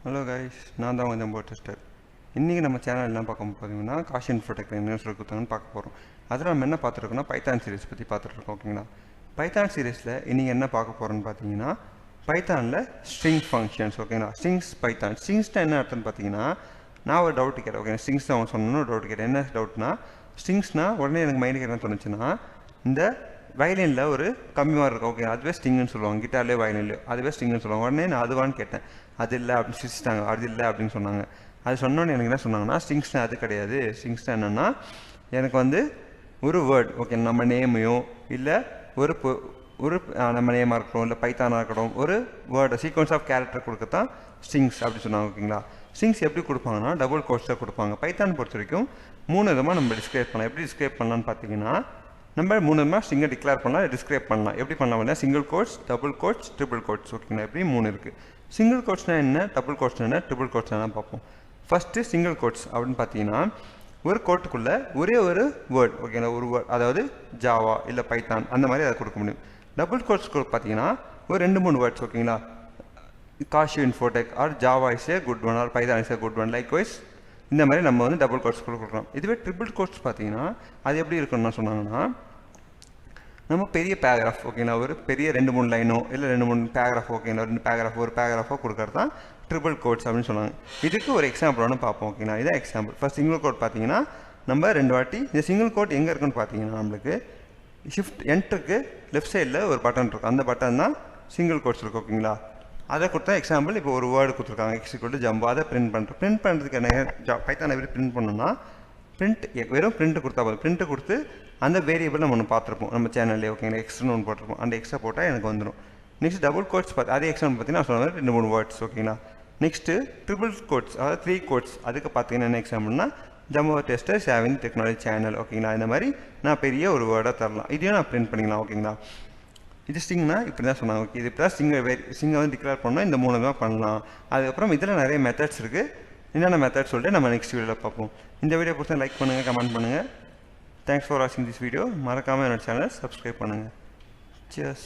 Hello guys, நான் தான் கொஞ்சம் டெஸ்டர். இன்றைக்கி நம்ம சேனல் என்ன பார்க்க பார்த்தீங்கன்னா காஷி இன்ஃபோடெக் என்ன சொல்லி கொடுத்தாங்கன்னு பார்க்க போகிறோம். அதில் நம்ம என்ன பார்த்துருக்கோம்னா பைத்தான் சீரிஸ் பற்றி பார்த்துட்ருக்கோம். ஓகேங்களா, பைத்தான் சீரிஸில் இன்றைக்கி என்ன பார்க்க போகிறோன்னு பார்த்தீங்கன்னா பைத்தானில் ஸ்ட்ரிங் ஃபங்க்ஷன்ஸ். ஓகேங்களா, ஸ்ட்ரிங்ஸ்னால் என்ன அர்த்தம்னு பார்த்தீங்கன்னா நான் ஒரு டவுட் கேட்டேன். ஓகே, ஸ்ட்ரிங்ஸ் தான் அவன் சொன்னோன்னு ஒரு டவுட் கேட்டேன். என்ன டவுட்னா ஸ்ட்ரிங்ஸ்னால் உடனே எனக்கு மைண்டுக்கு என்ன தோணுச்சுன்னா இந்த வயலினில் ஒரு கம்மியாக இருக்கும். ஓகே, அதுவே ஸ்ட்ரிங்குன்னு சொல்லுவாங்க. கிட்டார்லேயே வயலின்லையோ அதுவே ஸ்ட்ரிங்குன்னு சொல்லுவாங்க. உடனே நான் அதுவான்னு கேட்டேன். அது இல்லை அப்படின்னு சிரிச்சிட்டாங்க. அது இல்லை அப்படின்னு சொன்னாங்க. அது சொன்னோன்னு எனக்கு என்ன சொன்னாங்கன்னா ஸ்ட்ரிங்ஸ்னால் அது கிடையாது. ஸ்ட்ரிங்ஸ்னால் என்னென்னா எனக்கு வந்து ஒரு வேர்ட், ஓகே, நம்ம நேமையோ இல்லை ஒரு நம்ம நேமாக இருக்கட்டும் இல்லை பைத்தானாக இருக்கட்டும் ஒரு வேர்டு சீக்வன்ஸ் ஆஃப் கேரக்டர் கொடுக்கத்தான் ஸ்ட்ரிங்ஸ் அப்படி சொன்னாங்க. ஓகேங்களா, ஸ்ட்ரிங்ஸ் எப்படி கொடுப்பாங்கன்னா டபுள் கோட்ஸில் கொடுப்பாங்க. பைத்தான் பொறுத்த வரைக்கும் 3 விதமாக நம்ம டிஸ்கிரைப் பண்ணலாம். எப்படி டிஸ்கிரைப் பண்ணலான்னு பார்த்தீங்கன்னா நம்ம 3 விதமாக ஸ்ட்ரிங்கை டிக்ளேர் பண்ணலாம், டிஸ்கிரைப் பண்ணலாம். எப்படி பண்ணலாம் அப்படின்னா single quotes, double quotes, triple quotes. ஓகேங்களா, எப்படி 3 இருக்குது. சிங்கிள் கோட்ஸ்னால் என்ன, டபுள் கோட்ஸ்னால் என்ன, ட்ரிபிள் கோட்ஸ்னால் என்ன பார்ப்போம். ஃபஸ்ட்டு சிங்கிள் கோட்ஸ் அப்படின்னு பார்த்தீங்கன்னா ஒரு கோட்டுக்குள்ளே ஒரே ஒரு வேர்ட், ஓகேங்களா, ஒரு வேர்ட், அதாவது ஜாவா இல்லை பைத்தான் அந்த மாதிரி அதை கொடுக்க முடியும். டபுள் கோட்ஸ் பார்த்தீங்கன்னா ஒரு 2-3 வேர்ட்ஸ். ஓகேங்களா, Kashi Infotech or Java is a good one or Python is a good one, likewise இந்த மாதிரி நம்ம வந்து டபுள் கோட்ஸ் கொடுக்குறோம். இதுவே ட்ரிபிள் கோட்ஸ் பார்த்தீங்கன்னா அது எப்படி இருக்குன்னு சொன்னாங்கன்னா நம்ம பெரிய பேராகிராஃப், ஓகேங்களா, ஒரு பெரிய 2-3 லைனோ இல்லை 2-3 பேராகிராஃப், ஓகேங்களா, 2 பேராகிராஃப் ஒரு பேராகிராஃபோ கொடுக்கறது தான் ட்ரிபிள் கோட்ஸ் அப்படின்னு சொன்னாங்க. இதுக்கு ஒரு எக்ஸாம்பிள் ஒன்று பார்ப்போம். ஓகேங்களா, இதான் எக்ஸாம்பிள். ஃபஸ்ட் சிங்கிள் கோட் பார்த்தீங்கன்னா நம்ம 2 வாட்டி இந்த சிங்கிள் கோட் எங்கே இருக்குன்னு பார்த்தீங்கன்னா நம்மளுக்கு ஷிஃப்ட் என்ட்ருக்கு லெஃப்ட் சைடில் ஒரு பட்டன் இருக்கும். அந்த பட்டன் தான் சிங்கிள் கோட்ஸ் இருக்கும். ஓகேங்களா, அதை கொடுத்தா எக்ஸாம்பிள் இப்போ ஒரு வேர்டு கொடுத்துருக்காங்க எக்ஸிக்யூட்டிவ் ஜம்போ, அதை பிரிண்ட் பண்ணுறதுக்கு என்ன பைத்தான் எப்படி பிரிண்ட் பண்ணணும்னா வெறும் பிரிண்ட் கொடுத்தா போதும். பிரிண்ட்டு கொடுத்து அந்த வேரியபிள் நம்ம ஒன்று பார்த்துருப்போம் நம்ம சேனல்லே. ஓகேங்களா, எக்ஸ்ட்ரா ஒன்று போட்டிருப்போம். அந்த எக்ஸ்ட்ரா போட்டால் எனக்கு வந்துடும். நெக்ஸ்ட் டபுள் கோட்ஸ் அதே எக்ஸ்ட்ரா பார்த்தீங்கன்னா நான் சொன்ன 2-3 வேர்ட்ஸ். ஓகேங்களா, நெக்ஸ்ட்டு ட்ரிபிள் கோட்ஸ், அதாவது 3 கோட்ஸ். அதுக்கு பார்த்தீங்கன்னா என்ன எக்ஸாம்பிள்னா jumbo tester shaving technology channel. ஓகேங்களா, இந்த மாதிரி நான் பெரிய ஒரு வேர்டாக தரலாம். இதையும் நான் பிரிண்ட் பண்ணிக்கலாம். ஓகேங்களா, இது ஸ்ட்ரிங்னா இப்படி தான் சொன்னாங்க. ஓகே, இது இப்படி தான் ஸ்ட்ரிங்கை வந்து டிக்ளேர் பண்ணால் இந்த 3 தான் பண்ணலாம். அதுக்கப்புறம் இதில் நிறைய மெத்தட்ஸ் இருக்குது. என்னென்ன மெத்தட் சொல்லிட்டு நம்ம நெக்ஸ்ட் வீடியோவில் பார்ப்போம். இந்த வீடியோ பிடிச்சா லைக் பண்ணுங்கள், கமெண்ட் பண்ணுங்கள். தேங்க்ஸ் ஃபார் வாட்சிங் திஸ் வீடியோ. மறக்காமல் என்னோட சேனலை சப்ஸ்கிரைப் பண்ணுங்கள். சியர்ஸ்.